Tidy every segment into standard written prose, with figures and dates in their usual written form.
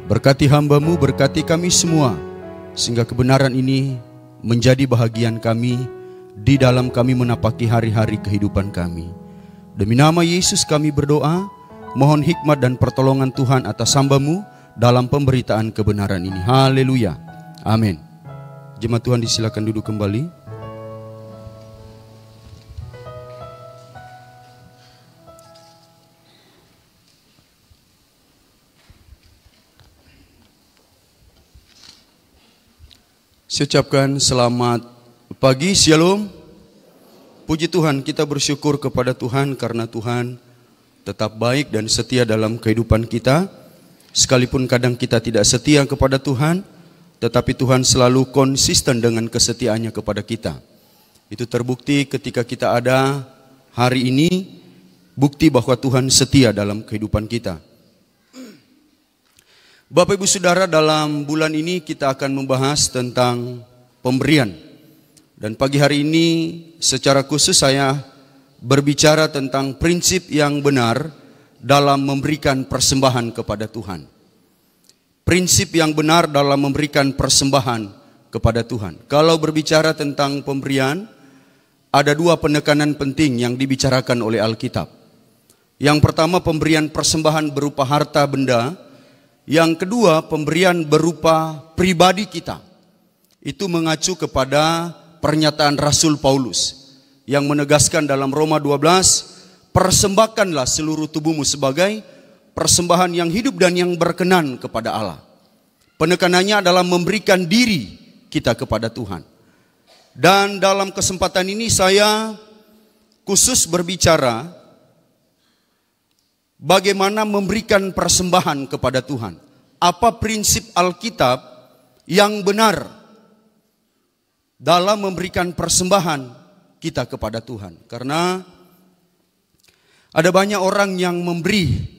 Berkati hamba-Mu, berkati kami semua, sehingga kebenaran ini menjadi bahagian kami di dalam kami menapaki hari-hari kehidupan kami. Demi nama Yesus kami berdoa, mohon hikmat dan pertolongan Tuhan atas hamba-Mu dalam pemberitaan kebenaran ini. Haleluya. Amin. Jemaat Tuhan disilakan duduk kembali. Saya ucapkan selamat pagi, shalom. Puji Tuhan, kita bersyukur kepada Tuhan karena Tuhan tetap baik dan setia dalam kehidupan kita. Sekalipun kadang kita tidak setia kepada Tuhan, tetapi Tuhan selalu konsisten dengan kesetiaannya kepada kita. Itu terbukti ketika kita ada hari ini, bukti bahwa Tuhan setia dalam kehidupan kita. Bapak Ibu Saudara, dalam bulan ini kita akan membahas tentang pemberian. Dan pagi hari ini secara khusus saya berbicara tentang prinsip yang benar dalam memberikan persembahan kepada Tuhan. Prinsip yang benar dalam memberikan persembahan kepada Tuhan. Kalau berbicara tentang pemberian, ada dua penekanan penting yang dibicarakan oleh Alkitab. Yang pertama, pemberian persembahan berupa harta benda. Yang kedua, pemberian berupa pribadi kita. Itu mengacu kepada pernyataan Rasul Paulus yang menegaskan dalam Roma 12, persembahkanlah seluruh tubuhmu sebagai persembahan yang hidup dan yang berkenan kepada Allah. Penekanannya adalah memberikan diri kita kepada Tuhan. Dan dalam kesempatan ini saya khusus berbicara bagaimana memberikan persembahan kepada Tuhan. Apa prinsip Alkitab yang benar dalam memberikan persembahan kita kepada Tuhan. Karena ada banyak orang yang memberi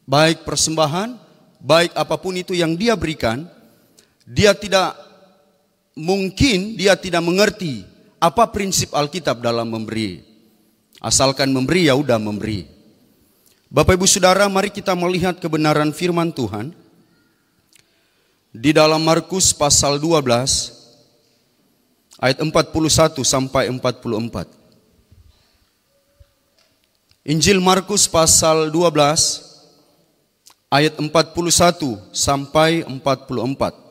baik persembahan, baik apapun itu yang dia berikan, dia tidak mengerti apa prinsip Alkitab dalam memberi. Asalkan memberi, ya udah memberi. Bapak Ibu Saudara, mari kita melihat kebenaran firman Tuhan di dalam Markus pasal 12 ayat 41 sampai 44. Injil Markus pasal 12 ayat 41 sampai 44.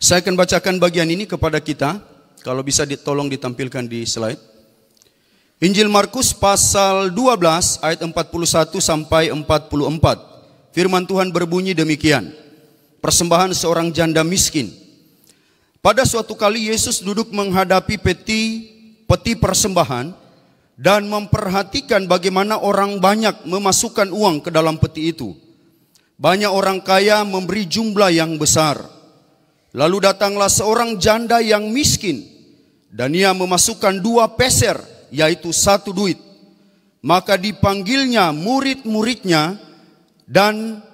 Saya akan bacakan bagian ini kepada kita. Kalau bisa tolong ditampilkan di slide. Injil Markus pasal 12 ayat 41 sampai 44. Firman Tuhan berbunyi demikian. Persembahan seorang janda miskin. Pada suatu kali Yesus duduk menghadapi peti persembahan dan memperhatikan bagaimana orang banyak memasukkan uang ke dalam peti itu. Banyak orang kaya memberi jumlah yang besar. Lalu datanglah seorang janda yang miskin dan ia memasukkan 2 peser, yaitu 1 duit. Maka dipanggilnya murid-muridnya dan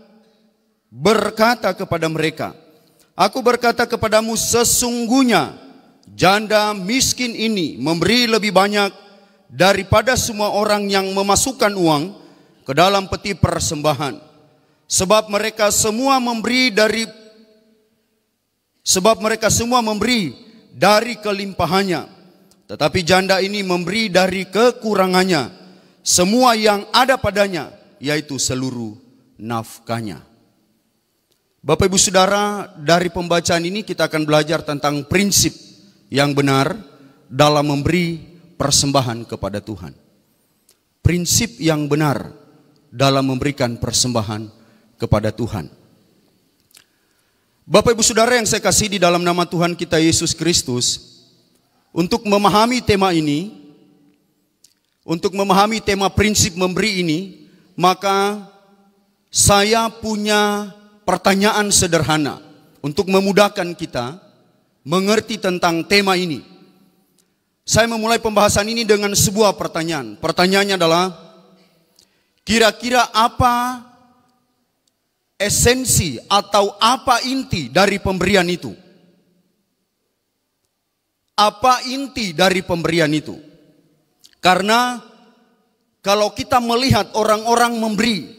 berkata kepada mereka, "Aku berkata kepadamu, sesungguhnya janda miskin ini memberi lebih banyak daripada semua orang yang memasukkan uang ke dalam peti persembahan. Sebab mereka semua memberi dari kelimpahannya, tetapi janda ini memberi dari kekurangannya, semua yang ada padanya, yaitu seluruh nafkahnya." Bapak Ibu Saudara, dari pembacaan ini kita akan belajar tentang prinsip yang benar dalam memberi persembahan kepada Tuhan. Prinsip yang benar dalam memberikan persembahan kepada Tuhan. Bapak Ibu Saudara yang saya kasih di dalam nama Tuhan kita Yesus Kristus, untuk memahami tema ini, untuk memahami tema prinsip memberi ini, maka saya punya pertanyaan sederhana untuk memudahkan kita mengerti tentang tema ini. Saya memulai pembahasan ini dengan sebuah pertanyaan. Pertanyaannya adalah, kira-kira apa esensi atau apa inti dari pemberian itu? Apa inti dari pemberian itu? Karena kalau kita melihat orang-orang memberi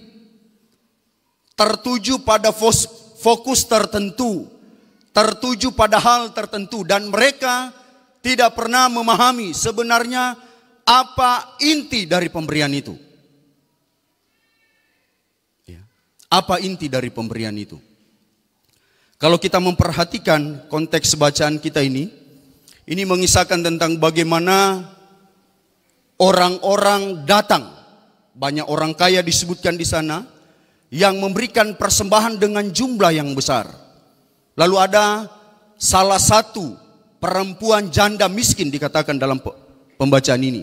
tertuju pada fokus tertentu, tertuju pada hal tertentu, dan mereka tidak pernah memahami sebenarnya apa inti dari pemberian itu. Apa inti dari pemberian itu? Kalau kita memperhatikan konteks bacaan kita ini mengisahkan tentang bagaimana orang-orang datang. Banyak orang kaya disebutkan di sana yang memberikan persembahan dengan jumlah yang besar. Lalu ada salah satu perempuan janda miskin dikatakan dalam pembacaan ini.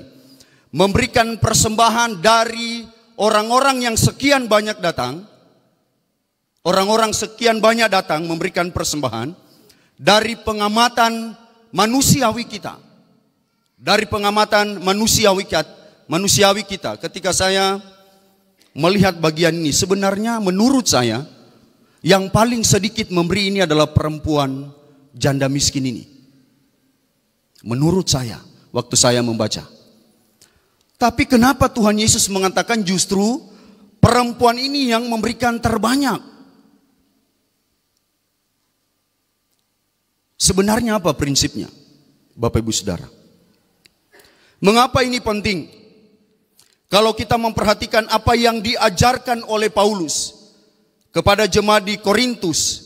Memberikan persembahan dari orang-orang yang sekian banyak datang. Orang-orang sekian banyak datang memberikan persembahan dari pengamatan manusiawi kita. Dari pengamatan manusiawi kita. Ketika saya melihat bagian ini, sebenarnya menurut saya yang paling sedikit memberi ini adalah perempuan janda miskin ini. Menurut saya, waktu saya membaca. Tapi kenapa Tuhan Yesus mengatakan justru perempuan ini yang memberikan terbanyak? Sebenarnya apa prinsipnya, Bapak Ibu Saudara? Mengapa ini penting? Kalau kita memperhatikan apa yang diajarkan oleh Paulus kepada jemaat di Korintus,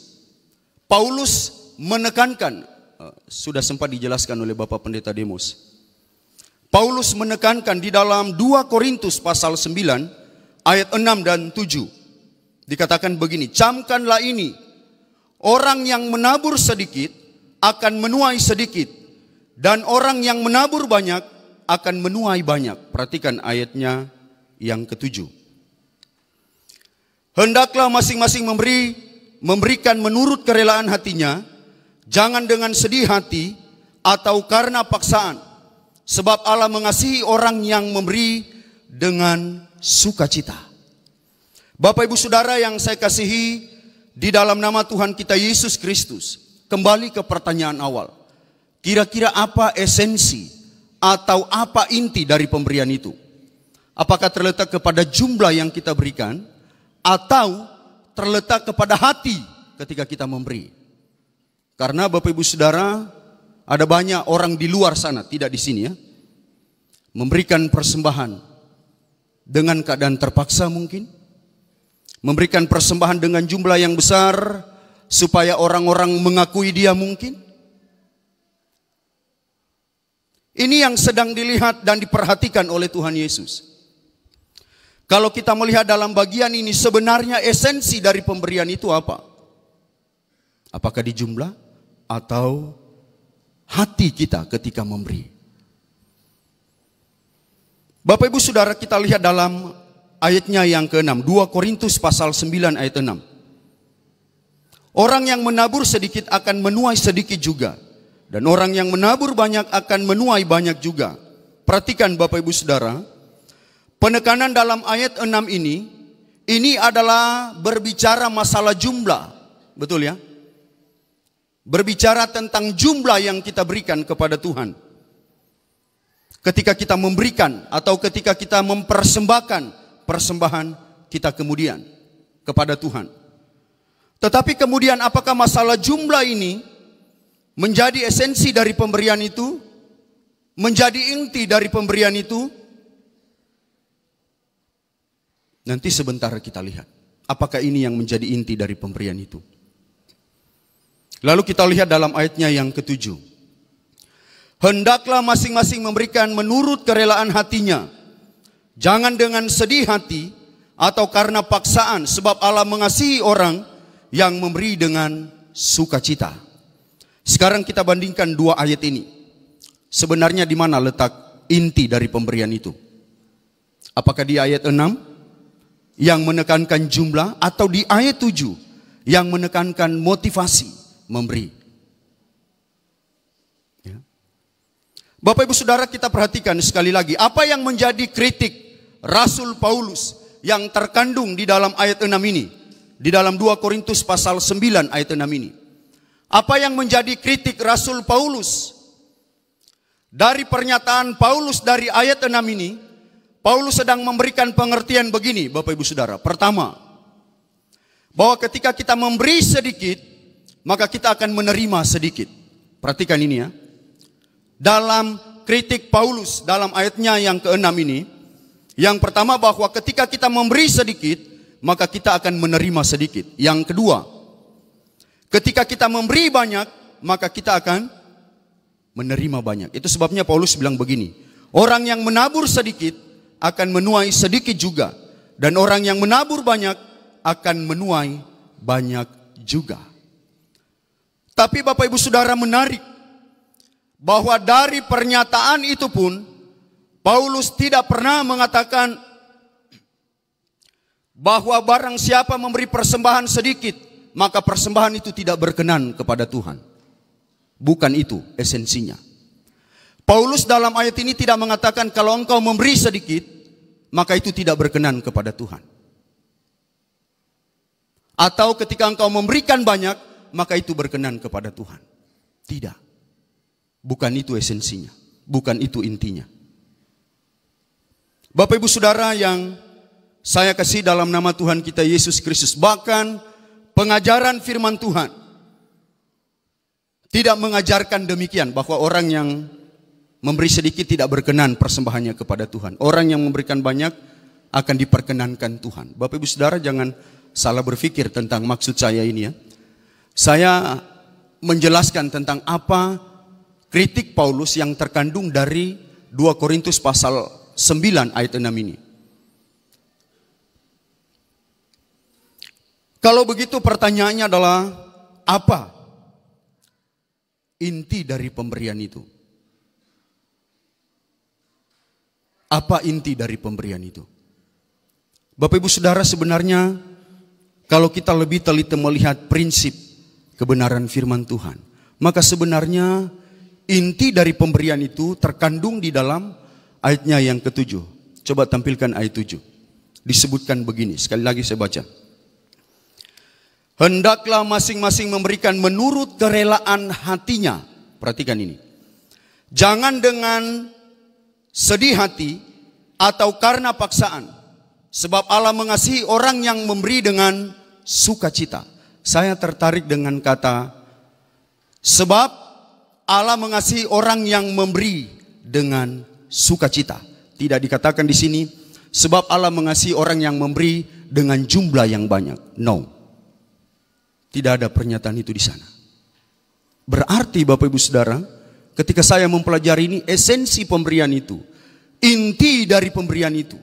Paulus menekankan, sudah sempat dijelaskan oleh Bapak Pendeta Demos. Paulus menekankan di dalam 2 Korintus pasal 9 ayat 6 dan 7. Dikatakan begini, camkanlah ini, orang yang menabur sedikit akan menuai sedikit, dan orang yang menabur banyak akan menuai banyak. Perhatikan ayatnya yang ke-7. Hendaklah masing-masing memberikan menurut kerelaan hatinya, jangan dengan sedih hati atau karena paksaan, sebab Allah mengasihi orang yang memberi dengan sukacita. Bapak Ibu Saudara yang saya kasihi di dalam nama Tuhan kita Yesus Kristus, kembali ke pertanyaan awal. Kira-kira apa esensi atau apa inti dari pemberian itu? Apakah terletak kepada jumlah yang kita berikan atau terletak kepada hati ketika kita memberi? Karena Bapak Ibu Saudara, ada banyak orang di luar sana, tidak di sini ya, memberikan persembahan dengan keadaan terpaksa mungkin. Memberikan persembahan dengan jumlah yang besar supaya orang-orang mengakui dia mungkin. Ini yang sedang dilihat dan diperhatikan oleh Tuhan Yesus. Kalau kita melihat dalam bagian ini, sebenarnya esensi dari pemberian itu apa? Apakah di jumlah atau hati kita ketika memberi? Bapak Ibu Saudara, kita lihat dalam ayatnya yang ke-6, 2 Korintus pasal 9 ayat 6. Orang yang menabur sedikit akan menuai sedikit juga, dan orang yang menabur banyak akan menuai banyak juga. Perhatikan Bapak Ibu Saudara, penekanan dalam ayat 6 ini adalah berbicara masalah jumlah. Betul ya? Berbicara tentang jumlah yang kita berikan kepada Tuhan. Ketika kita memberikan atau ketika kita mempersembahkan persembahan kita kemudian kepada Tuhan. Tetapi kemudian apakah masalah jumlah ini menjadi esensi dari pemberian itu? Menjadi inti dari pemberian itu? Nanti sebentar kita lihat. Apakah ini yang menjadi inti dari pemberian itu? Lalu kita lihat dalam ayatnya yang ke-7. Hendaklah masing-masing memberikan menurut kerelaan hatinya. Jangan dengan sedih hati atau karena paksaan, sebab Allah mengasihi orang yang memberi dengan sukacita. Sekarang kita bandingkan dua ayat ini. Sebenarnya di mana letak inti dari pemberian itu? Apakah di ayat 6 yang menekankan jumlah, atau di ayat 7 yang menekankan motivasi memberi? Ya. Bapak Ibu Saudara, kita perhatikan sekali lagi apa yang menjadi kritik Rasul Paulus yang terkandung di dalam ayat 6 ini. Di dalam 2 Korintus pasal 9 ayat 6 ini. Apa yang menjadi kritik Rasul Paulus? Dari pernyataan Paulus dari ayat 6 ini, Paulus sedang memberikan pengertian begini, Bapak Ibu Saudara. Pertama, bahwa ketika kita memberi sedikit, maka kita akan menerima sedikit. Perhatikan ini ya. Dalam kritik Paulus dalam ayatnya yang ke-6 ini, yang pertama bahwa ketika kita memberi sedikit, maka kita akan menerima sedikit. Yang kedua, ketika kita memberi banyak, maka kita akan menerima banyak. Itu sebabnya Paulus bilang begini, orang yang menabur sedikit akan menuai sedikit juga, dan orang yang menabur banyak akan menuai banyak juga. Tapi Bapak Ibu Saudara, menarik bahwa dari pernyataan itu pun Paulus tidak pernah mengatakan bahwa barang siapa memberi persembahan sedikit, maka persembahan itu tidak berkenan kepada Tuhan. Bukan itu esensinya. Paulus dalam ayat ini tidak mengatakan kalau engkau memberi sedikit, maka itu tidak berkenan kepada Tuhan. Atau ketika engkau memberikan banyak, maka itu berkenan kepada Tuhan. Tidak. Bukan itu esensinya. Bukan itu intinya. Bapak Ibu Saudara yang saya kasih dalam nama Tuhan kita Yesus Kristus, bahkan pengajaran firman Tuhan tidak mengajarkan demikian, bahwa orang yang memberi sedikit tidak berkenan persembahannya kepada Tuhan. Orang yang memberikan banyak akan diperkenankan Tuhan. Bapak Ibu Saudara jangan salah berpikir tentang maksud saya ini ya. Saya menjelaskan tentang apa kritik Paulus yang terkandung dari 2 Korintus pasal 9 ayat 6 ini. Kalau begitu pertanyaannya adalah apa inti dari pemberian itu? Apa inti dari pemberian itu? Bapak Ibu Saudara, sebenarnya kalau kita lebih teliti melihat prinsip kebenaran firman Tuhan, maka sebenarnya inti dari pemberian itu terkandung di dalam ayatnya yang ke-7. Coba tampilkan ayat 7. Disebutkan begini, sekali lagi saya baca. Hendaklah masing-masing memberikan menurut kerelaan hatinya. Perhatikan ini. Jangan dengan sedih hati atau karena paksaan. Sebab Allah mengasihi orang yang memberi dengan sukacita. Saya tertarik dengan kata sebab Allah mengasihi orang yang memberi dengan sukacita. Tidak dikatakan di sini sebab Allah mengasihi orang yang memberi dengan jumlah yang banyak. No. Tidak ada pernyataan itu di sana. Berarti Bapak Ibu Saudara, ketika saya mempelajari ini, esensi pemberian itu, inti dari pemberian itu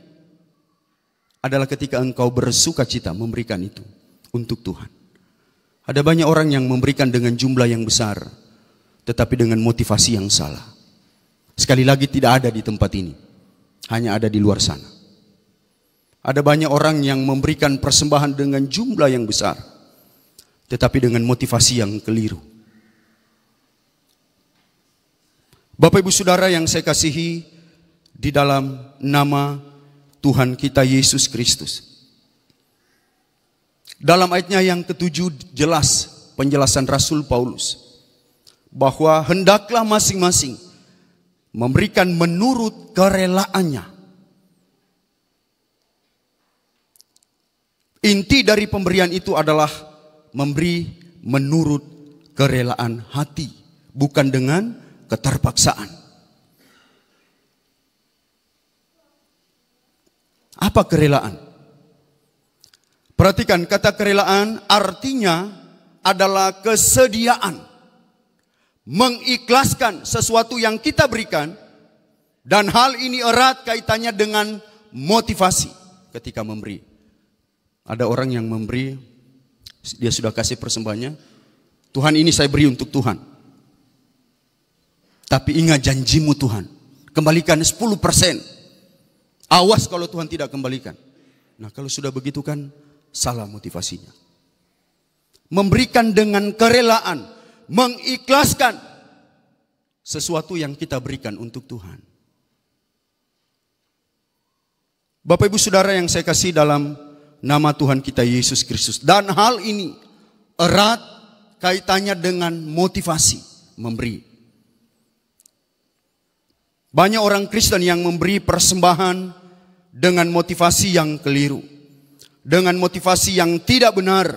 adalah ketika engkau bersukacita memberikan itu untuk Tuhan. Ada banyak orang yang memberikan dengan jumlah yang besar, tetapi dengan motivasi yang salah. Sekali lagi tidak ada di tempat ini, hanya ada di luar sana. Ada banyak orang yang memberikan persembahan dengan jumlah yang besar, tetapi dengan motivasi yang keliru. Bapak Ibu Saudara yang saya kasihi di dalam nama Tuhan kita Yesus Kristus. Dalam ayatnya yang ke-7 jelas penjelasan Rasul Paulus bahwa hendaklah masing-masing memberikan menurut kerelaannya. Inti dari pemberian itu adalah memberi menurut kerelaan hati, bukan dengan keterpaksaan. Apa kerelaan? Perhatikan, kata kerelaan artinya adalah kesediaan, mengikhlaskan sesuatu yang kita berikan, dan hal ini erat kaitannya dengan motivasi ketika memberi. Ada orang yang memberi, dia sudah kasih persembahannya, Tuhan ini saya beri untuk Tuhan. Tapi ingat janjimu Tuhan, kembalikan 10%. Awas kalau Tuhan tidak kembalikan. Nah kalau sudah begitu kan salah motivasinya. Memberikan dengan kerelaan, mengikhlaskan sesuatu yang kita berikan untuk Tuhan. Bapak Ibu Saudara yang saya kasih dalam nama Tuhan kita Yesus Kristus. Dan hal ini erat kaitannya dengan motivasi memberi. Banyak orang Kristen yang memberi persembahan dengan motivasi yang keliru, dengan motivasi yang tidak benar.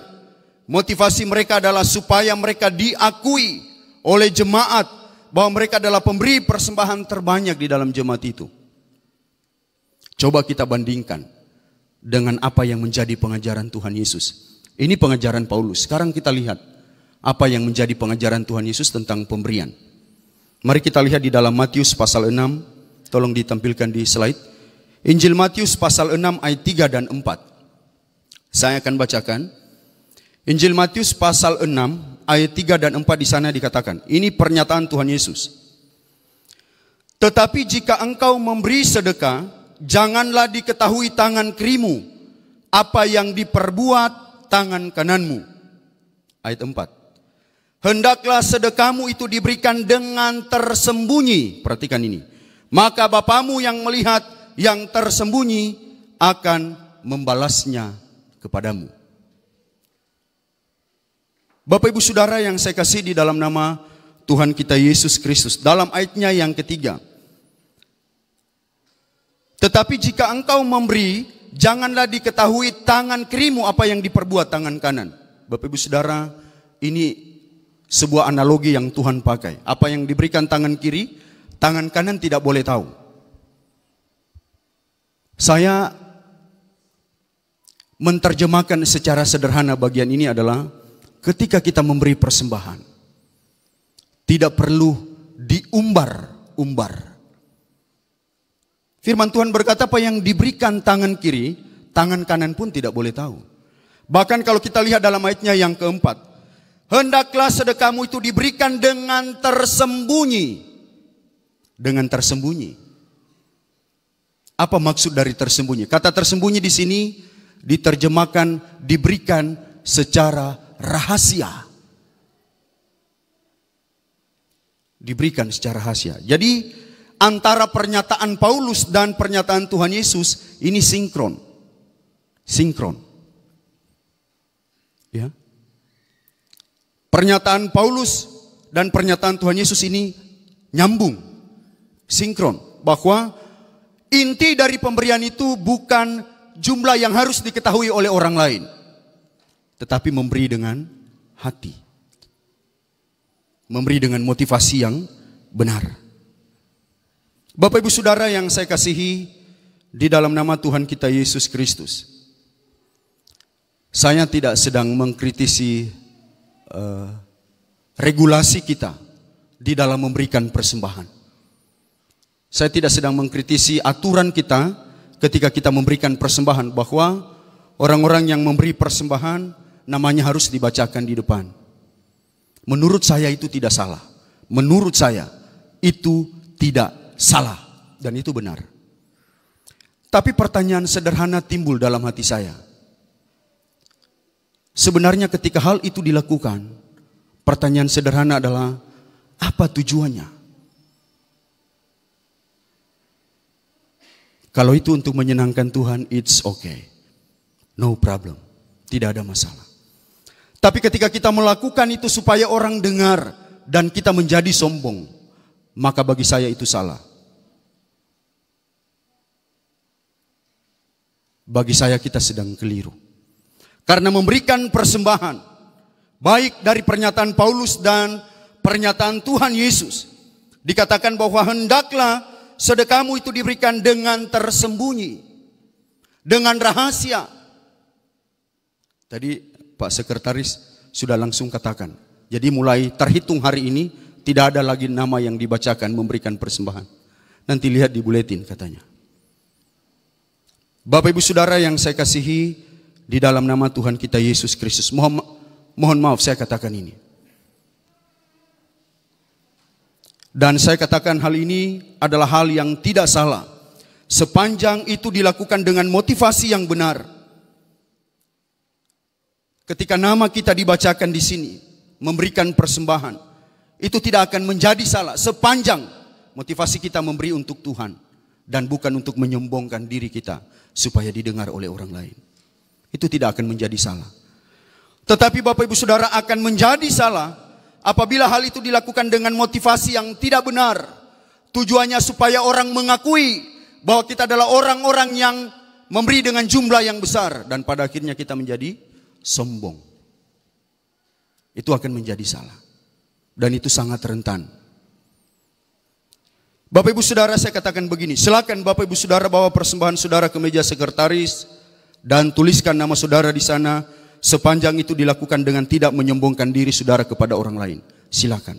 Motivasi mereka adalah supaya mereka diakui oleh jemaat bahwa mereka adalah pemberi persembahan terbanyak di dalam jemaat itu. Coba kita bandingkan dengan apa yang menjadi pengajaran Tuhan Yesus. Ini pengajaran Paulus. Sekarang kita lihat apa yang menjadi pengajaran Tuhan Yesus tentang pemberian. Mari kita lihat di dalam Matius pasal 6. Tolong ditampilkan di slide. Injil Matius pasal 6 ayat 3 dan 4. Saya akan bacakan. Injil Matius pasal 6 ayat 3 dan 4 di sana dikatakan. Ini pernyataan Tuhan Yesus. Tetapi jika engkau memberi sedekah, janganlah diketahui tangan kirimu apa yang diperbuat tangan kananmu. Ayat 4. Hendaklah sedekahmu itu diberikan dengan tersembunyi. Perhatikan ini. Maka Bapamu yang melihat yang tersembunyi akan membalasnya kepadamu. Bapak Ibu Saudara yang saya kasih di dalam nama Tuhan kita Yesus Kristus. Dalam ayatnya yang ketiga. Tetapi jika engkau memberi, janganlah diketahui tangan kirimu apa yang diperbuat tangan kanan. Bapak Ibu Saudara, ini sebuah analogi yang Tuhan pakai. Apa yang diberikan tangan kiri, tangan kanan tidak boleh tahu. Saya menerjemahkan secara sederhana bagian ini adalah ketika kita memberi persembahan, tidak perlu diumbar-umbar. Firman Tuhan berkata apa yang diberikan tangan kiri, tangan kanan pun tidak boleh tahu. Bahkan kalau kita lihat dalam ayatnya yang keempat, hendaklah sedekahmu itu diberikan dengan tersembunyi. Dengan tersembunyi. Apa maksud dari tersembunyi? Kata tersembunyi di sini diterjemahkan diberikan secara rahasia. Diberikan secara rahasia. Jadi antara pernyataan Paulus dan pernyataan Tuhan Yesus ini sinkron. Sinkron. Ya. Pernyataan Paulus dan pernyataan Tuhan Yesus ini nyambung, sinkron. Bahwa inti dari pemberian itu bukan jumlah yang harus diketahui oleh orang lain, tetapi memberi dengan hati. Memberi dengan motivasi yang benar. Bapak Ibu Saudara yang saya kasihi di dalam nama Tuhan kita Yesus Kristus. Saya tidak sedang mengkritisi regulasi kita di dalam memberikan persembahan. Saya tidak sedang mengkritisi aturan kita ketika kita memberikan persembahan bahwa orang-orang yang memberi persembahan namanya harus dibacakan di depan. Menurut saya itu tidak salah. Menurut saya itu tidak salah dan itu benar. Tapi pertanyaan sederhana timbul dalam hati saya. Sebenarnya ketika hal itu dilakukan, pertanyaan sederhana adalah, apa tujuannya? Kalau itu untuk menyenangkan Tuhan, it's okay. No problem. Tidak ada masalah. Tapi ketika kita melakukan itu supaya orang dengar dan kita menjadi sombong, maka bagi saya itu salah. Bagi saya kita sedang keliru. Karena memberikan persembahan, baik dari pernyataan Paulus dan pernyataan Tuhan Yesus, dikatakan bahwa hendaklah sedekahmu itu diberikan dengan tersembunyi, dengan rahasia. Tadi Pak Sekretaris sudah langsung katakan, jadi mulai terhitung hari ini tidak ada lagi nama yang dibacakan memberikan persembahan. Nanti lihat di buletin katanya. Bapak Ibu Saudara yang saya kasihi di dalam nama Tuhan kita Yesus Kristus. Mohon maaf saya katakan ini. Dan saya katakan hal ini adalah hal yang tidak salah. Sepanjang itu dilakukan dengan motivasi yang benar. Ketika nama kita dibacakan di sini, memberikan persembahan, itu tidak akan menjadi salah. Sepanjang motivasi kita memberi untuk Tuhan. Dan bukan untuk menyombongkan diri kita supaya didengar oleh orang lain. Itu tidak akan menjadi salah. Tetapi Bapak Ibu Saudara akan menjadi salah apabila hal itu dilakukan dengan motivasi yang tidak benar. Tujuannya supaya orang mengakui bahwa kita adalah orang-orang yang memberi dengan jumlah yang besar. Dan pada akhirnya kita menjadi sombong. Itu akan menjadi salah. Dan itu sangat rentan. Bapak Ibu Saudara, saya katakan begini. Silakan Bapak Ibu Saudara bawa persembahan saudara ke meja sekretaris. Dan tuliskan nama saudara di sana. Sepanjang itu dilakukan dengan tidak menyombongkan diri saudara kepada orang lain. Silakan.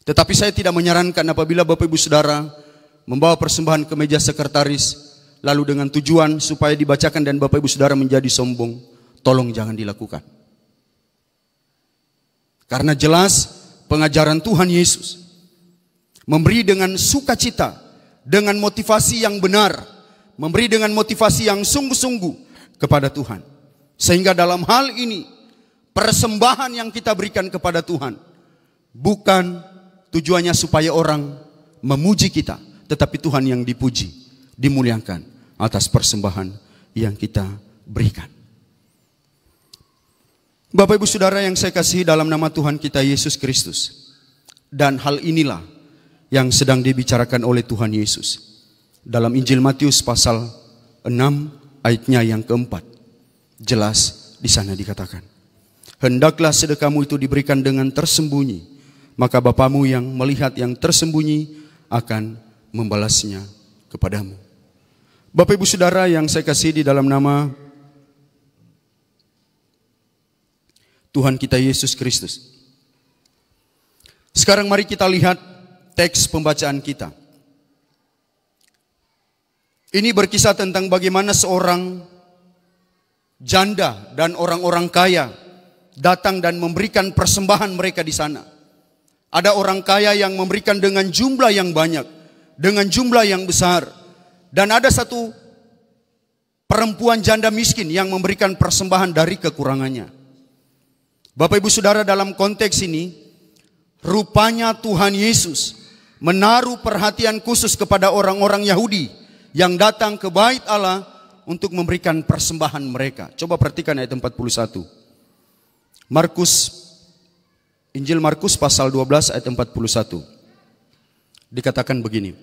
Tetapi saya tidak menyarankan apabila Bapak Ibu Saudara membawa persembahan ke meja sekretaris. Lalu dengan tujuan supaya dibacakan dan Bapak Ibu Saudara menjadi sombong. Tolong jangan dilakukan. Karena jelas pengajaran Tuhan Yesus memberi dengan sukacita, dengan motivasi yang benar, memberi dengan motivasi yang sungguh-sungguh kepada Tuhan. Sehingga dalam hal ini persembahan yang kita berikan kepada Tuhan bukan tujuannya supaya orang memuji kita, tetapi Tuhan yang dipuji, dimuliakan atas persembahan yang kita berikan. Bapak Ibu Saudara yang saya kasihi dalam nama Tuhan kita Yesus Kristus. Dan hal inilah yang sedang dibicarakan oleh Tuhan Yesus. Dalam Injil Matius pasal 6 ayatnya yang keempat. Jelas di sana dikatakan. Hendaklah sedekahmu itu diberikan dengan tersembunyi. Maka Bapamu yang melihat yang tersembunyi akan membalasnya kepadamu. Bapak Ibu Saudara yang saya kasihi di dalam nama Tuhan kita Yesus Kristus. Sekarang mari kita lihat teks pembacaan kita. Ini berkisah tentang bagaimana seorang janda dan orang-orang kaya datang dan memberikan persembahan mereka di sana. Ada orang kaya yang memberikan dengan jumlah yang banyak, dengan jumlah yang besar. Dan ada satu perempuan janda miskin yang memberikan persembahan dari kekurangannya. Bapak Ibu Saudara, dalam konteks ini rupanya Tuhan Yesus menaruh perhatian khusus kepada orang-orang Yahudi yang datang ke bait Allah untuk memberikan persembahan mereka. Coba perhatikan ayat 41. Injil Markus pasal 12 ayat 41. Dikatakan begini.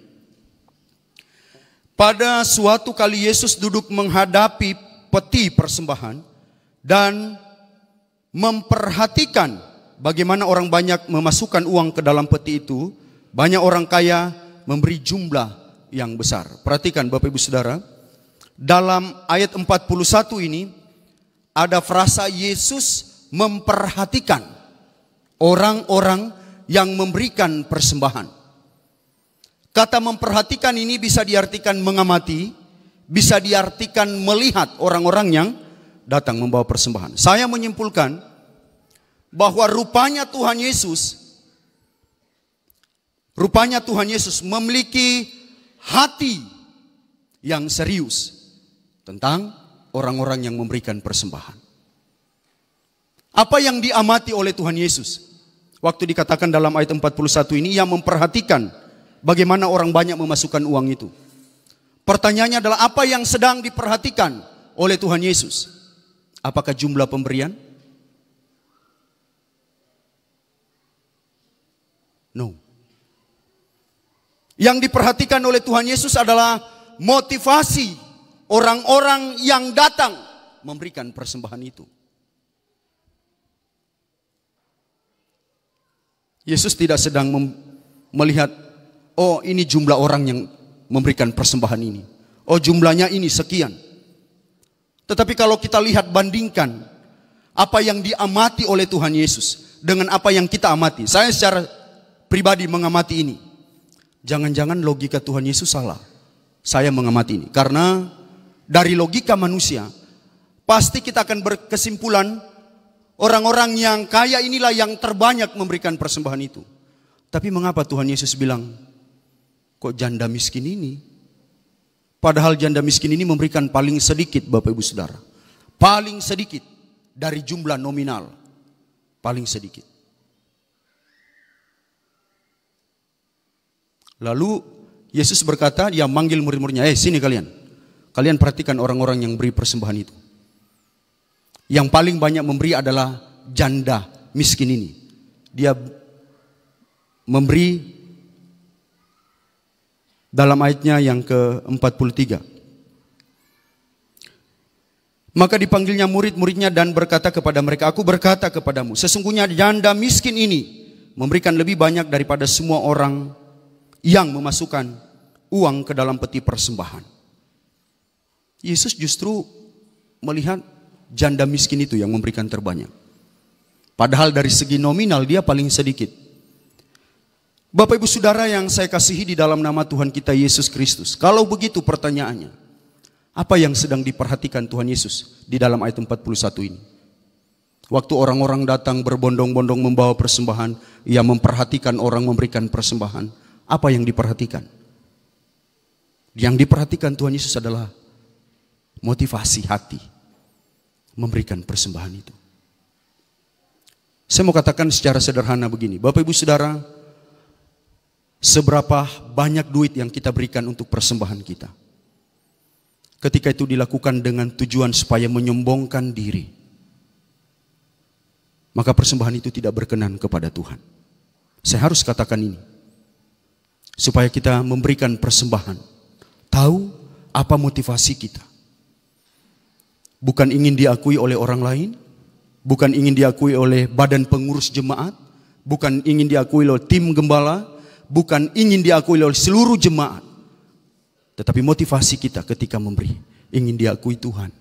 Pada suatu kali Yesus duduk menghadapi peti persembahan dan memperhatikan bagaimana orang banyak memasukkan uang ke dalam peti itu. Banyak orang kaya memberi jumlah yang besar. Perhatikan Bapak Ibu Saudara, dalam ayat 41 ini ada frasa Yesus memperhatikan orang-orang yang memberikan persembahan. Kata memperhatikan ini bisa diartikan mengamati, bisa diartikan melihat orang-orang yang datang membawa persembahan. Saya menyimpulkan bahwa rupanya Tuhan Yesus memiliki hati yang serius tentang orang-orang yang memberikan persembahan. Apa yang diamati oleh Tuhan Yesus? Waktu dikatakan dalam ayat 41 ini, Ia memperhatikan bagaimana orang banyak memasukkan uang itu. Pertanyaannya adalah apa yang sedang diperhatikan oleh Tuhan Yesus? Apakah jumlah pemberian? No. Yang diperhatikan oleh Tuhan Yesus adalah motivasi orang-orang yang datang memberikan persembahan itu. Yesus tidak sedang melihat, oh ini jumlah orang yang memberikan persembahan ini. Oh jumlahnya ini sekian. Tetapi kalau kita lihat bandingkan apa yang diamati oleh Tuhan Yesus dengan apa yang kita amati. Saya secara pribadi mengamati ini. Jangan-jangan logika Tuhan Yesus salah. Saya mengamati ini. Karena dari logika manusia, pasti kita akan berkesimpulan orang-orang yang kaya inilah yang terbanyak memberikan persembahan itu. Tapi mengapa Tuhan Yesus bilang, kok janda miskin ini? Padahal janda miskin ini memberikan paling sedikit Bapak Ibu Saudara. Paling sedikit dari jumlah nominal. Paling sedikit. Lalu Yesus berkata, Dia manggil murid-muridnya, sini kalian. Kalian perhatikan orang-orang yang beri persembahan itu. Yang paling banyak memberi adalah janda miskin ini. Dia memberi Dalam ayatnya yang ke-43. Maka dipanggilnya murid-muridnya dan berkata kepada mereka, aku berkata kepadamu, sesungguhnya janda miskin ini memberikan lebih banyak daripada semua orang yang memasukkan uang ke dalam peti persembahan. Yesus justru melihat janda miskin itu yang memberikan terbanyak. Padahal dari segi nominal dia paling sedikit. Bapak Ibu Saudara yang saya kasihi di dalam nama Tuhan kita Yesus Kristus. Kalau begitu pertanyaannya, apa yang sedang diperhatikan Tuhan Yesus di dalam ayat 41 ini? Waktu orang-orang datang berbondong-bondong membawa persembahan, ia memperhatikan orang memberikan persembahan. Apa yang diperhatikan? Yang diperhatikan Tuhan Yesus adalah motivasi hati memberikan persembahan itu. Saya mau katakan secara sederhana begini, Bapak Ibu Saudara, seberapa banyak duit yang kita berikan untuk persembahan kita, ketika itu dilakukan dengan tujuan supaya menyombongkan diri, maka persembahan itu tidak berkenan kepada Tuhan. Saya harus katakan ini, supaya kita memberikan persembahan, tahu apa motivasi kita. Bukan ingin diakui oleh orang lain, bukan ingin diakui oleh badan pengurus jemaat, bukan ingin diakui oleh tim gembala, bukan ingin diakui oleh seluruh jemaat. Tetapi motivasi kita ketika memberi, ingin diakui Tuhan.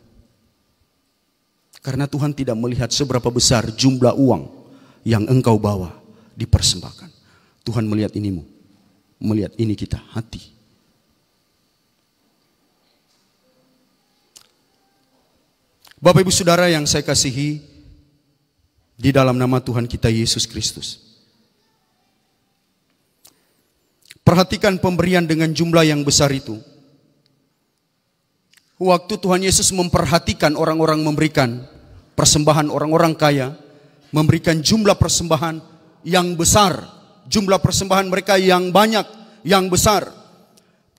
Karena Tuhan tidak melihat seberapa besar jumlah uang yang engkau bawa dipersembahkan. Tuhan melihat inimu, melihat ini kita, hati. Bapak Ibu Saudara yang saya kasihi di dalam nama Tuhan kita Yesus Kristus. Perhatikan pemberian dengan jumlah yang besar itu. Waktu Tuhan Yesus memperhatikan orang-orang memberikan persembahan, orang-orang kaya memberikan jumlah persembahan yang besar, jumlah persembahan mereka yang banyak, yang besar.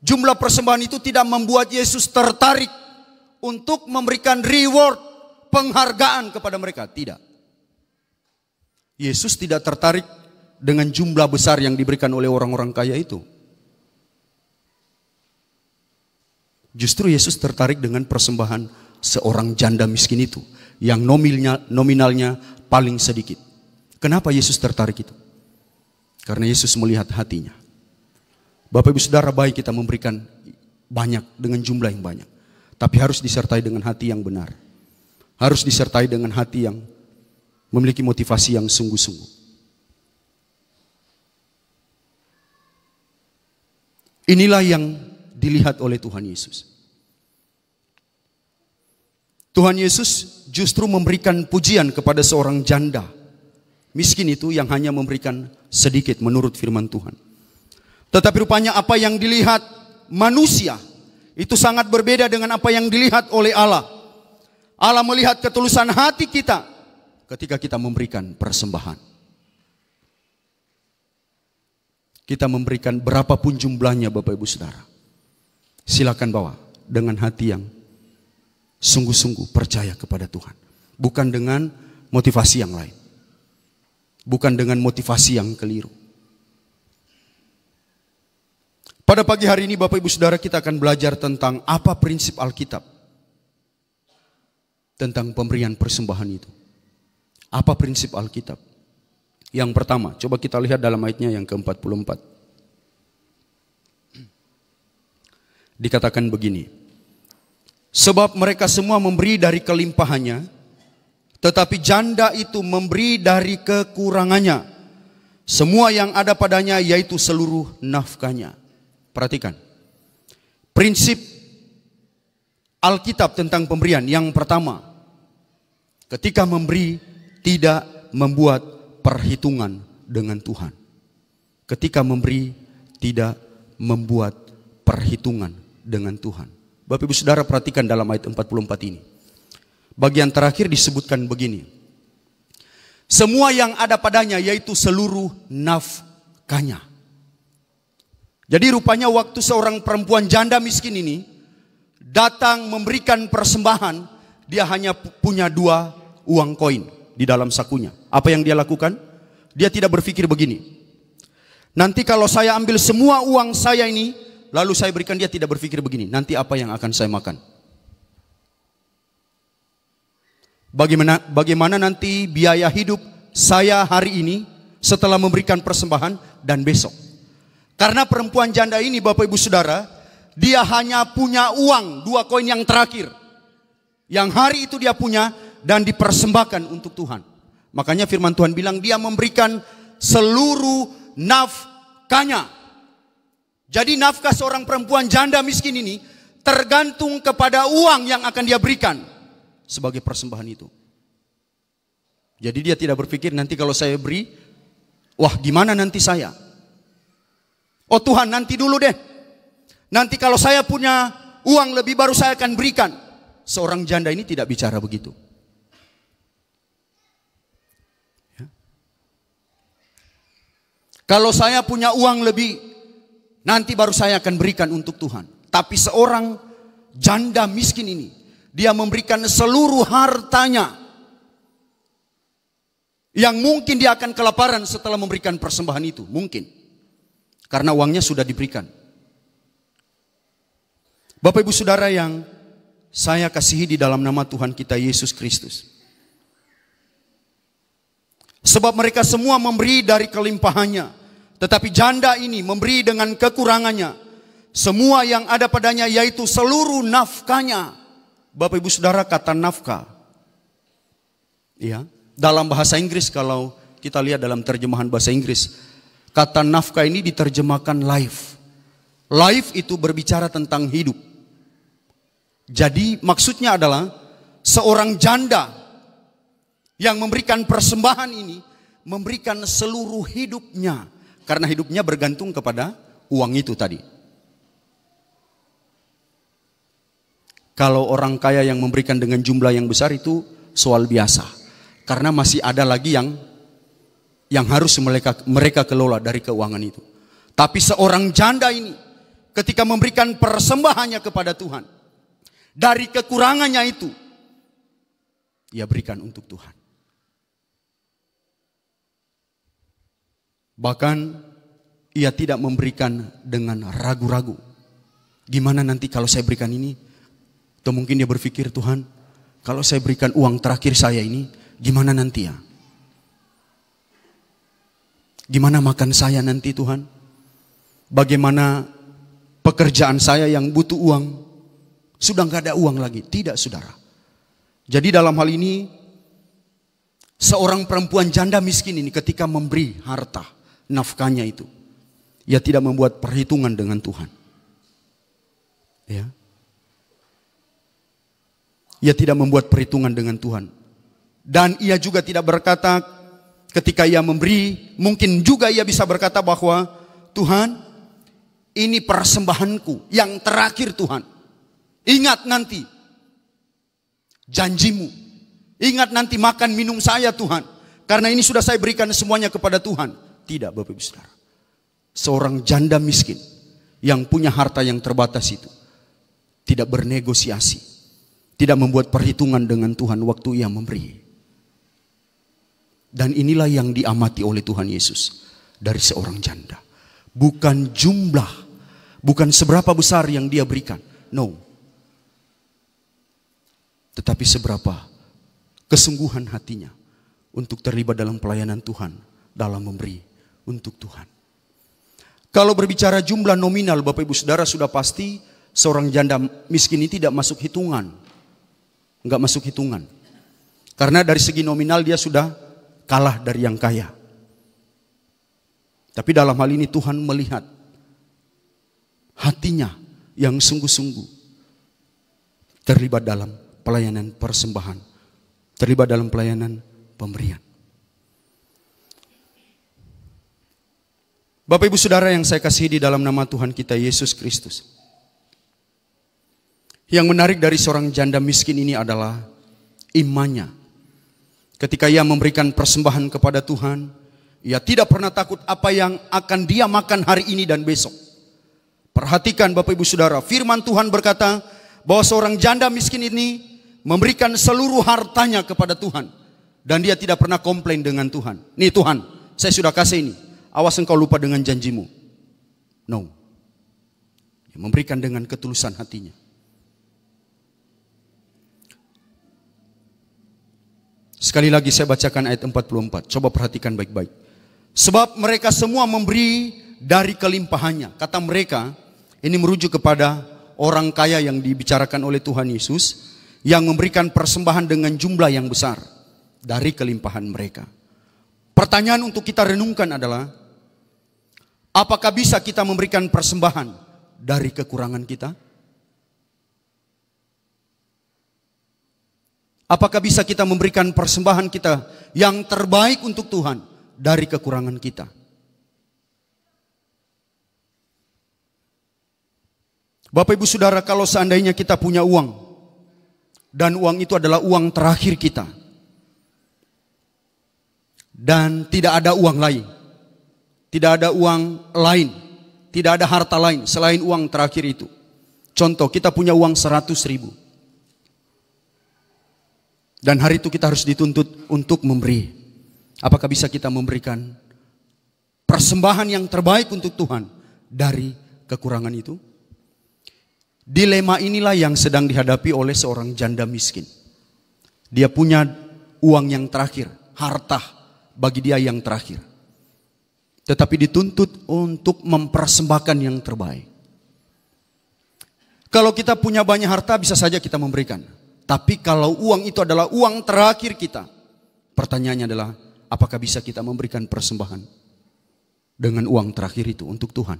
Jumlah persembahan itu tidak membuat Yesus tertarik untuk memberikan reward, penghargaan kepada mereka, tidak. Yesus tidak tertarik dengan jumlah besar yang diberikan oleh orang-orang kaya itu. Justru Yesus tertarik dengan persembahan seorang janda miskin itu, yang nominalnya paling sedikit. Kenapa Yesus tertarik itu? Karena Yesus melihat hatinya. Bapak Ibu Saudara, baik kita memberikan banyak dengan jumlah yang banyak, tapi harus disertai dengan hati yang benar. Harus disertai dengan hati yang memiliki motivasi yang sungguh-sungguh. Inilah yang dilihat oleh Tuhan Yesus. Tuhan Yesus justru memberikan pujian kepada seorang janda miskin itu yang hanya memberikan sedikit menurut firman Tuhan. Tetapi rupanya apa yang dilihat manusia itu sangat berbeda dengan apa yang dilihat oleh Allah. Allah melihat ketulusan hati kita ketika kita memberikan persembahan. Kita memberikan berapapun jumlahnya Bapak Ibu Saudara, silakan bawa dengan hati yang sungguh-sungguh percaya kepada Tuhan. Bukan dengan motivasi yang lain. Bukan dengan motivasi yang keliru. Pada pagi hari ini Bapak Ibu Saudara, kita akan belajar tentang apa prinsip Alkitab tentang pemberian persembahan itu. Apa prinsip Alkitab? Yang pertama, coba kita lihat dalam ayatnya yang ke-44. Dikatakan begini, sebab mereka semua memberi dari kelimpahannya, tetapi janda itu memberi dari kekurangannya, semua yang ada padanya, yaitu seluruh nafkahnya. Perhatikan, prinsip Alkitab tentang pemberian. Yang pertama, ketika memberi tidak membuat perhitungan dengan Tuhan. Ketika memberi tidak membuat perhitungan dengan Tuhan. Bapak Ibu Saudara, perhatikan dalam ayat 44 ini. Bagian terakhir disebutkan begini, semua yang ada padanya, yaitu seluruh nafkahnya. Jadi rupanya waktu seorang perempuan janda miskin ini datang memberikan persembahan, dia hanya punya 2 uang koin di dalam sakunya. Apa yang dia lakukan? Dia tidak berpikir begini, nanti kalau saya ambil semua uang saya ini, lalu saya berikan, dia tidak berpikir begini, nanti apa yang akan saya makan? Bagaimana nanti biaya hidup saya hari ini setelah memberikan persembahan dan besok? Karena perempuan janda ini, Bapak Ibu Saudara, dia hanya punya uang 2 koin yang terakhir, yang hari itu dia punya dan dipersembahkan untuk Tuhan. Makanya firman Tuhan bilang dia memberikan seluruh nafkahnya. Jadi nafkah seorang perempuan janda miskin ini tergantung kepada uang yang akan dia berikan sebagai persembahan itu. Jadi dia tidak berpikir nanti kalau saya beri, wah gimana nanti saya? Oh Tuhan, nanti dulu deh. Nanti kalau saya punya uang lebih baru saya akan berikan. Seorang janda ini tidak bicara begitu. Ya. Kalau saya punya uang lebih, nanti baru saya akan berikan untuk Tuhan. Tapi seorang janda miskin ini, dia memberikan seluruh hartanya. Yang mungkin dia akan kelaparan setelah memberikan persembahan itu. Mungkin. Karena uangnya sudah diberikan. Bapak Ibu Saudara yang saya kasihi di dalam nama Tuhan kita Yesus Kristus. Sebab mereka semua memberi dari kelimpahannya. Tetapi janda ini memberi dengan kekurangannya. Semua yang ada padanya yaitu seluruh nafkahnya. Bapak Ibu Saudara, kata nafkah, ya, dalam bahasa Inggris, kalau kita lihat dalam terjemahan bahasa Inggris, kata nafkah ini diterjemahkan life. Life itu berbicara tentang hidup. Jadi maksudnya adalah seorang janda yang memberikan persembahan ini memberikan seluruh hidupnya, karena hidupnya bergantung kepada uang itu tadi. Kalau orang kaya yang memberikan dengan jumlah yang besar itu soal biasa. Karena masih ada lagi yang harus mereka kelola dari keuangan itu. Tapi seorang janda ini ketika memberikan persembahannya kepada Tuhan, dari kekurangannya itu ia berikan untuk Tuhan. Bahkan ia tidak memberikan dengan ragu-ragu. Gimana nanti kalau saya berikan ini? Atau mungkin dia berpikir, Tuhan, kalau saya berikan uang terakhir saya ini, gimana nanti ya? Gimana makan saya nanti Tuhan? Bagaimana pekerjaan saya yang butuh uang? Sudah nggak ada uang lagi. Tidak, saudara. Jadi dalam hal ini, seorang perempuan janda miskin ini ketika memberi harta, nafkahnya itu, ia tidak membuat perhitungan dengan Tuhan. Ya. Ia tidak membuat perhitungan dengan Tuhan. Dan ia juga tidak berkata ketika ia memberi, mungkin juga ia bisa berkata bahwa Tuhan, ini persembahanku yang terakhir Tuhan. Ingat nanti janjimu. Ingat nanti makan minum saya Tuhan. Karena ini sudah saya berikan semuanya kepada Tuhan. Tidak, Bapak Ibu Saudara. Seorang janda miskin yang punya harta yang terbatas itu tidak bernegosiasi. Tidak membuat perhitungan dengan Tuhan waktu ia memberi. Dan inilah yang diamati oleh Tuhan Yesus dari seorang janda. Bukan jumlah, bukan seberapa besar yang dia berikan. No. Tetapi seberapa kesungguhan hatinya untuk terlibat dalam pelayanan Tuhan, dalam memberi untuk Tuhan. Kalau berbicara jumlah nominal, Bapak Ibu Saudara, sudah pasti seorang janda miskin ini tidak masuk hitungan. Enggak masuk hitungan. Karena dari segi nominal dia sudah kalah dari yang kaya. Tapi dalam hal ini Tuhan melihat hatinya yang sungguh-sungguh terlibat dalam pelayanan persembahan, terlibat dalam pelayanan pemberian. Bapak Ibu Saudara yang saya kasihi di dalam nama Tuhan kita Yesus Kristus. Yang menarik dari seorang janda miskin ini adalah imannya. Ketika ia memberikan persembahan kepada Tuhan, ia tidak pernah takut apa yang akan dia makan hari ini dan besok. Perhatikan Bapak Ibu Saudara, firman Tuhan berkata bahwa seorang janda miskin ini memberikan seluruh hartanya kepada Tuhan. Dan dia tidak pernah komplain dengan Tuhan. Nih Tuhan, saya sudah kasih ini. Awas engkau lupa dengan janjimu. No. Memberikan dengan ketulusan hatinya. Sekali lagi saya bacakan ayat 44. Coba perhatikan baik-baik. Sebab mereka semua memberi dari kelimpahannya. Kata mereka, ini merujuk kepada orang kaya yang dibicarakan oleh Tuhan Yesus, yang memberikan persembahan dengan jumlah yang besar dari kelimpahan mereka. Pertanyaan untuk kita renungkan adalah, apakah bisa kita memberikan persembahan dari kekurangan kita? Apakah bisa kita memberikan persembahan kita yang terbaik untuk Tuhan dari kekurangan kita? Bapak Ibu Saudara, kalau seandainya kita punya uang, dan uang itu adalah uang terakhir kita, dan tidak ada uang lain, tidak ada uang lain, tidak ada harta lain selain uang terakhir itu. Contoh, kita punya uang 100.000. Dan hari itu kita harus dituntut untuk memberi. Apakah bisa kita memberikan persembahan yang terbaik untuk Tuhan dari kekurangan itu? Dilema inilah yang sedang dihadapi oleh seorang janda miskin. Dia punya uang yang terakhir, harta bagi dia yang terakhir. Tetapi dituntut untuk mempersembahkan yang terbaik. Kalau kita punya banyak harta, bisa saja kita memberikan. Tapi kalau uang itu adalah uang terakhir kita, pertanyaannya adalah, apakah bisa kita memberikan persembahan dengan uang terakhir itu untuk Tuhan?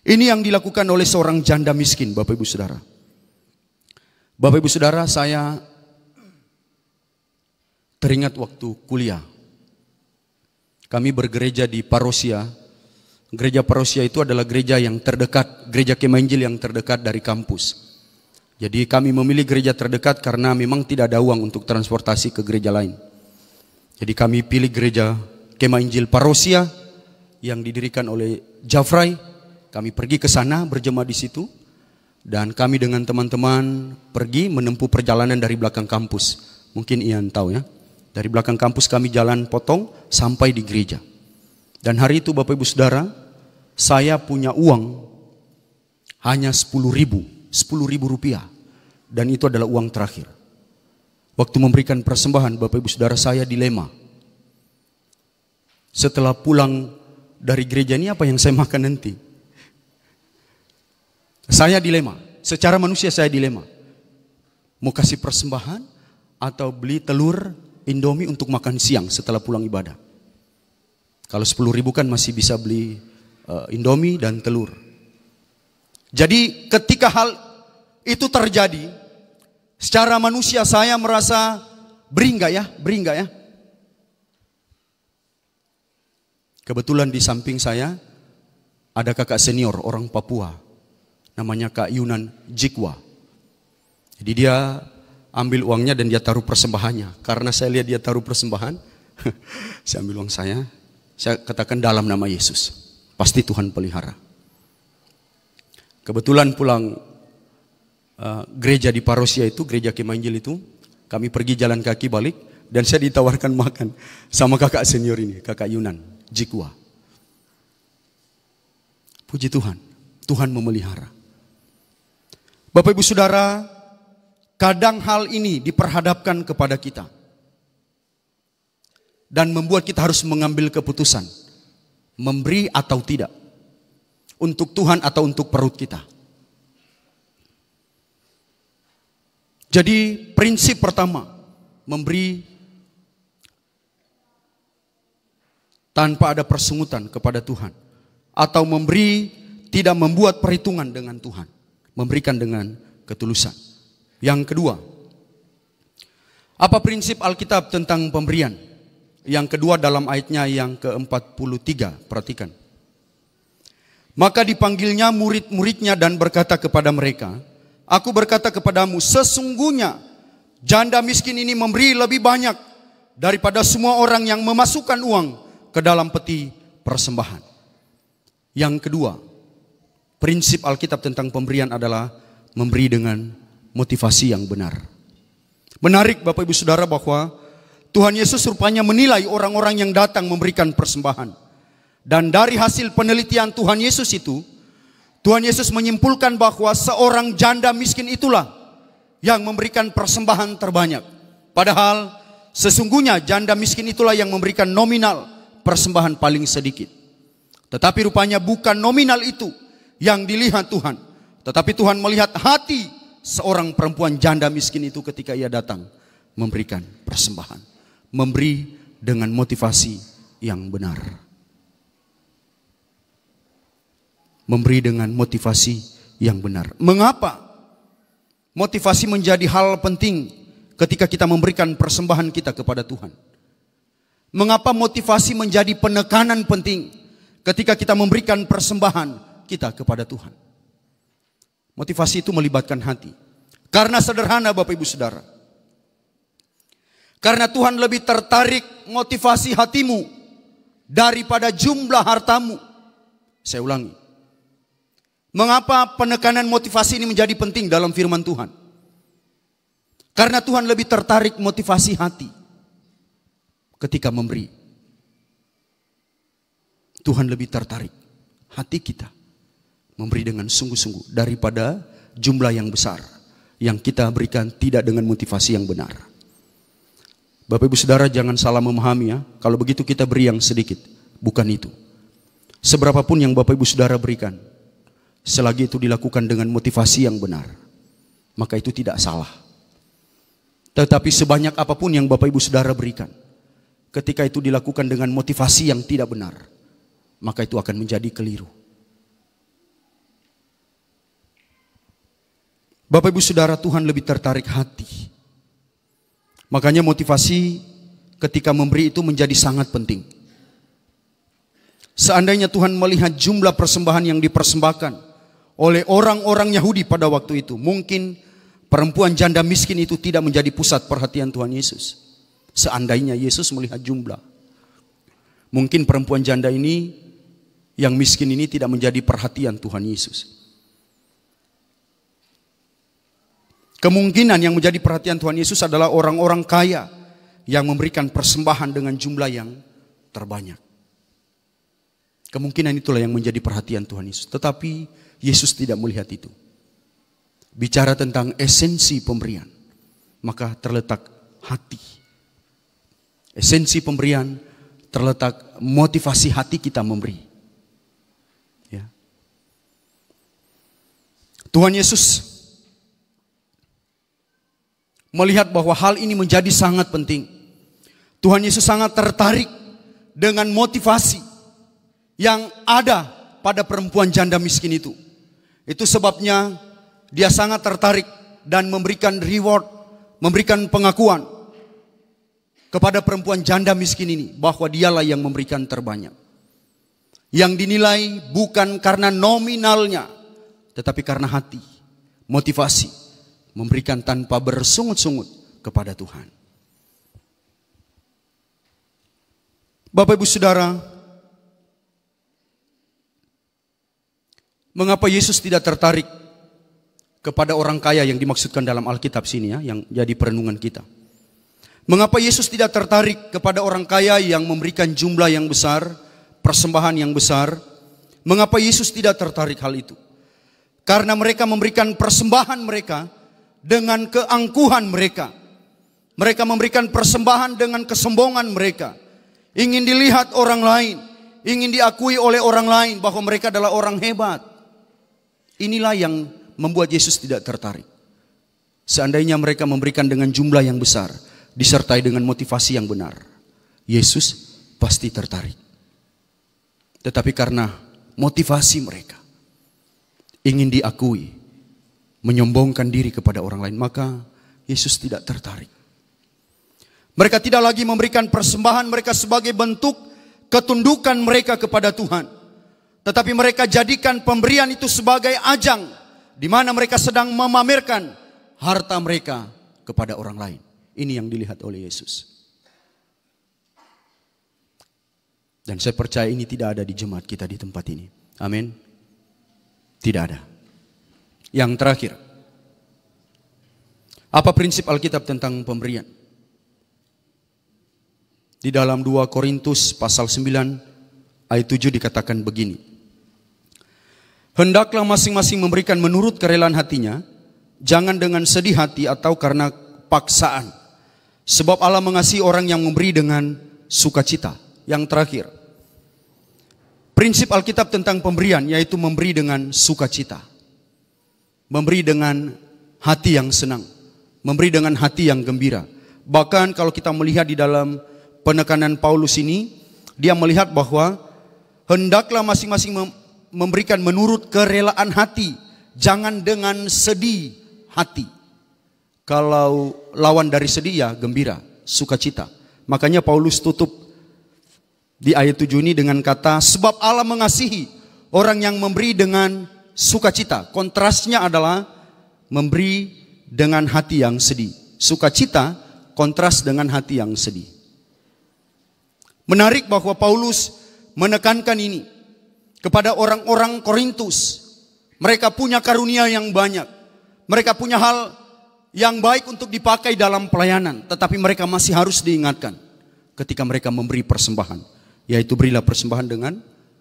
Ini yang dilakukan oleh seorang janda miskin, Bapak Ibu Saudara. Bapak Ibu Saudara, saya teringat waktu kuliah. Kami bergereja di Parosia. Gereja Parosia itu adalah gereja yang terdekat, gereja Kemah Injil yang terdekat dari kampus. Jadi kami memilih gereja terdekat karena memang tidak ada uang untuk transportasi ke gereja lain. Jadi kami pilih gereja Kemah Injil Parosia yang didirikan oleh Jafrai. Kami pergi ke sana, berjemaah di situ. Dan kami dengan teman-teman pergi menempuh perjalanan dari belakang kampus. Mungkin Ian tahu ya. Dari belakang kampus kami jalan potong sampai di gereja. Dan hari itu Bapak Ibu Saudara, saya punya uang hanya 10.000 rupiah. Dan itu adalah uang terakhir. Waktu memberikan persembahan, Bapak Ibu Saudara, saya dilema. Setelah pulang dari gereja ini, apa yang saya makan nanti? Saya dilema. Secara manusia saya dilema. Mau kasih persembahan atau beli telur Indomie untuk makan siang setelah pulang ibadah. Kalau 10.000 kan masih bisa beli Indomie dan telur. Jadi ketika hal itu terjadi, secara manusia saya merasa beri enggak ya? Kebetulan di samping saya ada kakak senior orang Papua, namanya Kak Yunan Jikwa. Jadi dia ambil uangnya dan dia taruh persembahannya. Karena saya lihat dia taruh persembahan, saya ambil uang saya katakan dalam nama Yesus, pasti Tuhan pelihara. Kebetulan pulang gereja di Parosia itu, gereja Kemah Injil itu, kami pergi jalan kaki balik dan saya ditawarkan makan sama kakak senior ini, kakak Yunan Jikwa. Puji Tuhan, Tuhan memelihara. Bapak Ibu Saudara, kadang hal ini diperhadapkan kepada kita dan membuat kita harus mengambil keputusan, memberi atau tidak, untuk Tuhan atau untuk perut kita. Jadi prinsip pertama, memberi tanpa ada persungutan kepada Tuhan, atau memberi tidak membuat perhitungan dengan Tuhan, memberikan dengan ketulusan. Yang kedua, apa prinsip Alkitab tentang pemberian? Yang kedua dalam ayatnya yang ke-43, perhatikan. Maka dipanggilnya murid-muridnya dan berkata kepada mereka, aku berkata kepadamu, sesungguhnya janda miskin ini memberi lebih banyak daripada semua orang yang memasukkan uang ke dalam peti persembahan. Yang kedua, prinsip Alkitab tentang pemberian adalah memberi dengan motivasi yang benar. Menarik Bapak Ibu Saudara bahwa Tuhan Yesus rupanya menilai orang-orang yang datang memberikan persembahan. Dan dari hasil penelitian Tuhan Yesus itu, Tuhan Yesus menyimpulkan bahwa seorang janda miskin itulah yang memberikan persembahan terbanyak. Padahal sesungguhnya janda miskin itulah yang memberikan nominal persembahan paling sedikit. Tetapi rupanya bukan nominal itu yang dilihat Tuhan, tetapi Tuhan melihat hati seorang perempuan janda miskin itu ketika ia datang memberikan persembahan, memberi dengan motivasi yang benar. Memberi dengan motivasi yang benar. Mengapa motivasi menjadi hal penting ketika kita memberikan persembahan kita kepada Tuhan? Mengapa motivasi menjadi penekanan penting ketika kita memberikan persembahan kita kepada Tuhan? Motivasi itu melibatkan hati. Karena sederhana Bapak Ibu Saudara. Karena Tuhan lebih tertarik motivasi hatimu daripada jumlah hartamu. Saya ulangi. Mengapa penekanan motivasi ini menjadi penting dalam firman Tuhan? Karena Tuhan lebih tertarik motivasi hati ketika memberi. Tuhan lebih tertarik hati kita memberi dengan sungguh-sungguh daripada jumlah yang besar yang kita berikan tidak dengan motivasi yang benar. Bapak Ibu Saudara, jangan salah memahami ya. Kalau begitu kita beri yang sedikit. Bukan itu. Seberapapun yang Bapak Ibu Saudara berikan, selagi itu dilakukan dengan motivasi yang benar, maka itu tidak salah. Tetapi sebanyak apapun yang Bapak Ibu Saudara berikan, ketika itu dilakukan dengan motivasi yang tidak benar, maka itu akan menjadi keliru. Bapak Ibu Saudara, Tuhan lebih tertarik hati. Makanya motivasi ketika memberi itu menjadi sangat penting. Seandainya Tuhan melihat jumlah persembahan yang dipersembahkan oleh orang-orang Yahudi pada waktu itu, mungkin perempuan janda miskin itu tidak menjadi pusat perhatian Tuhan Yesus. Seandainya Yesus melihat jumlah, mungkin perempuan janda ini yang miskin ini tidak menjadi perhatian Tuhan Yesus. Kemungkinan yang menjadi perhatian Tuhan Yesus adalah orang-orang kaya yang memberikan persembahan dengan jumlah yang terbanyak. Kemungkinan itulah yang menjadi perhatian Tuhan Yesus. Tetapi Yesus tidak melihat itu. Bicara tentang esensi pemberian, maka terletak hati. Esensi pemberian terletak motivasi hati kita memberi. Ya. Tuhan Yesus melihat bahwa hal ini menjadi sangat penting. Tuhan Yesus sangat tertarik dengan motivasi yang ada pada perempuan janda miskin itu. Itu sebabnya dia sangat tertarik dan memberikan reward, memberikan pengakuan kepada perempuan janda miskin ini bahwa dialah yang memberikan terbanyak. Yang dinilai bukan karena nominalnya, tetapi karena hati, motivasi, memberikan tanpa bersungut-sungut kepada Tuhan. Bapak Ibu Saudara, mengapa Yesus tidak tertarik kepada orang kaya yang dimaksudkan dalam Alkitab sini ya, yang jadi perenungan kita? Mengapa Yesus tidak tertarik kepada orang kaya yang memberikan jumlah yang besar, persembahan yang besar? Mengapa Yesus tidak tertarik hal itu? Karena mereka memberikan persembahan mereka dengan keangkuhan mereka. Mereka memberikan persembahan dengan kesombongan mereka. Ingin dilihat orang lain, ingin diakui oleh orang lain bahwa mereka adalah orang hebat. Inilah yang membuat Yesus tidak tertarik. Seandainya mereka memberikan dengan jumlah yang besar, disertai dengan motivasi yang benar, Yesus pasti tertarik. Tetapi karena motivasi mereka ingin diakui, menyombongkan diri kepada orang lain, maka Yesus tidak tertarik. Mereka tidak lagi memberikan persembahan mereka sebagai bentuk ketundukan mereka kepada Tuhan, tetapi mereka jadikan pemberian itu sebagai ajang di mana mereka sedang memamerkan harta mereka kepada orang lain. Ini yang dilihat oleh Yesus. Dan saya percaya ini tidak ada di jemaat kita di tempat ini. Amin. Tidak ada. Yang terakhir, apa prinsip Alkitab tentang pemberian? Di dalam 2 Korintus pasal 9 ayat 7 dikatakan begini. Hendaklah masing-masing memberikan menurut kerelaan hatinya, jangan dengan sedih hati atau karena paksaan. Sebab Allah mengasihi orang yang memberi dengan sukacita. Yang terakhir, prinsip Alkitab tentang pemberian yaitu memberi dengan sukacita. Memberi dengan hati yang senang, memberi dengan hati yang gembira. Bahkan kalau kita melihat di dalam penekanan Paulus ini, dia melihat bahwa hendaklah masing-masing memberikan menurut kerelaan hati, jangan dengan sedih hati. Kalau lawan dari sedih ya gembira, sukacita. Makanya Paulus tutup di ayat 7 ini dengan kata, sebab Allah mengasihi orang yang memberi dengan sukacita. Kontrasnya adalah memberi dengan hati yang sedih. Sukacita kontras dengan hati yang sedih. Menarik bahwa Paulus menekankan ini kepada orang-orang Korintus. Mereka punya karunia yang banyak. Mereka punya hal yang baik untuk dipakai dalam pelayanan. Tetapi mereka masih harus diingatkan ketika mereka memberi persembahan. Yaitu berilah persembahan dengan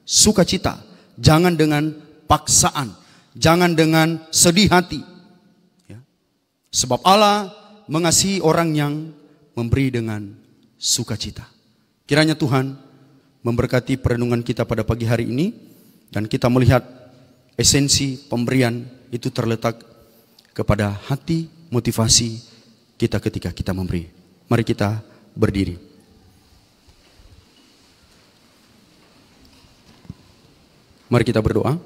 sukacita. Jangan dengan paksaan. Jangan dengan sedih hati. Ya. Sebab Allah mengasihi orang yang memberi dengan sukacita. Kiranya Tuhan memberkati perenungan kita pada pagi hari ini. Dan kita melihat esensi pemberian itu terletak kepada hati motivasi kita ketika kita memberi. Mari kita berdiri. Mari kita berdoa.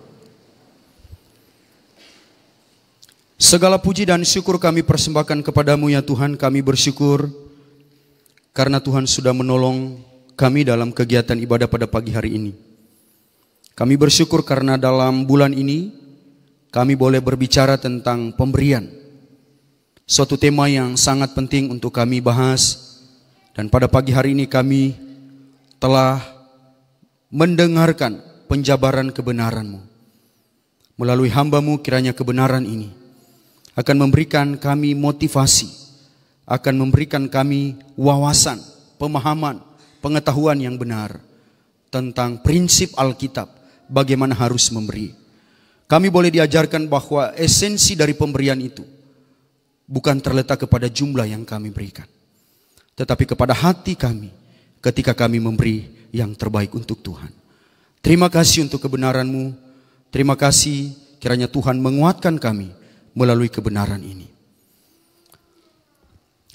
Segala puji dan syukur kami persembahkan kepadamu ya Tuhan. Kami bersyukur karena Tuhan sudah menolong kami dalam kegiatan ibadah pada pagi hari ini. Kami bersyukur karena dalam bulan ini kami boleh berbicara tentang pemberian. Suatu tema yang sangat penting untuk kami bahas. Dan pada pagi hari ini kami telah mendengarkan penjabaran kebenaran-Mu. Melalui hamba-Mu kiranya kebenaran ini akan memberikan kami motivasi, akan memberikan kami wawasan, pemahaman, pengetahuan yang benar tentang prinsip Alkitab, bagaimana harus memberi. Kami boleh diajarkan bahwa esensi dari pemberian itu bukan terletak kepada jumlah yang kami berikan, tetapi kepada hati kami ketika kami memberi yang terbaik untuk Tuhan. Terima kasih untuk kebenaran-Mu. Terima kasih kiranya Tuhan menguatkan kami melalui kebenaran ini.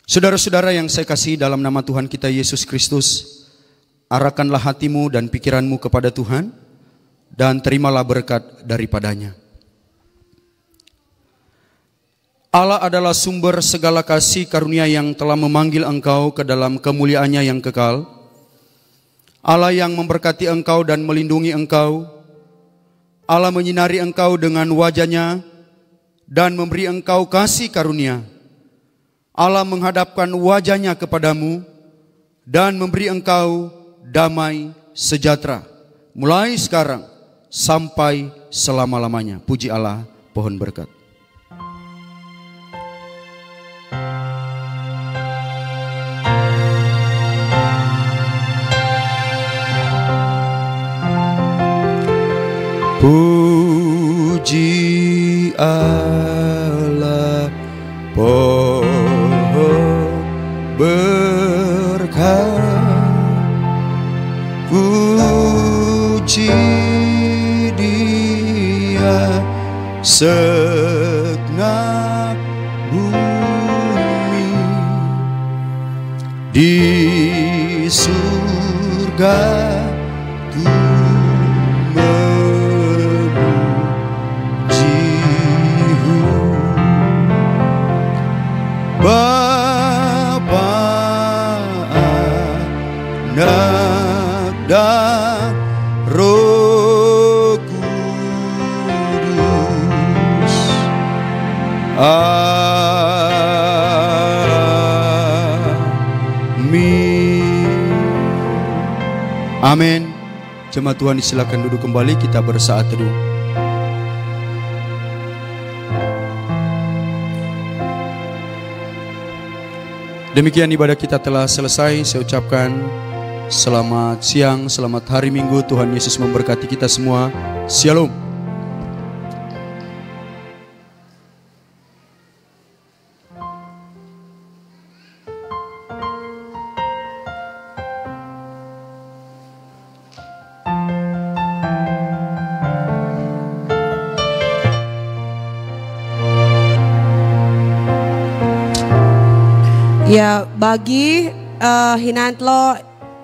Saudara-saudara yang saya kasih dalam nama Tuhan kita Yesus Kristus, arahkanlah hatimu dan pikiranmu kepada Tuhan dan terimalah berkat daripadanya. Allah adalah sumber segala kasih karunia yang telah memanggil engkau ke dalam kemuliaannya yang kekal. Allah yang memberkati engkau dan melindungi engkau. Allah menyinari engkau dengan wajah-Nya dan memberi engkau kasih karunia. Allah menghadapkan wajah-Nya kepadamu dan memberi engkau damai sejahtera. Mulai sekarang sampai selama-lamanya. Puji Allah, pohon berkat. Puji Allah, pohon berkat. Puji Dia segenap bumi. Di surga dan Roh Kudus. Amin. Amin. Jemaat Tuhan silakan duduk kembali, kita bersaat teduh. Demikian ibadah kita telah selesai. Saya ucapkan Selamat siang, selamat hari Minggu. Tuhan Yesus memberkati kita semua. Shalom. Ya, bagi hinantlo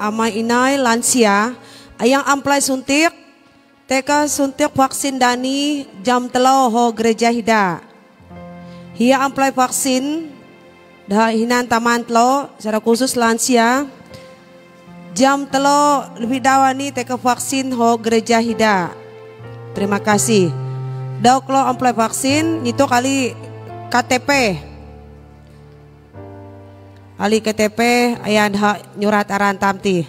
ama inay lansia ayang amplay suntik teka suntik vaksin dani jam telo ho gereja hida hia amplay vaksin dah hinan tamantlo secara khusus lansia jam telo lebih dawani teka vaksin ho gereja hida. Terima kasih. Dauk lo amplay vaksin itu kali KTP Ali KTP ayah nyurat aran tamti.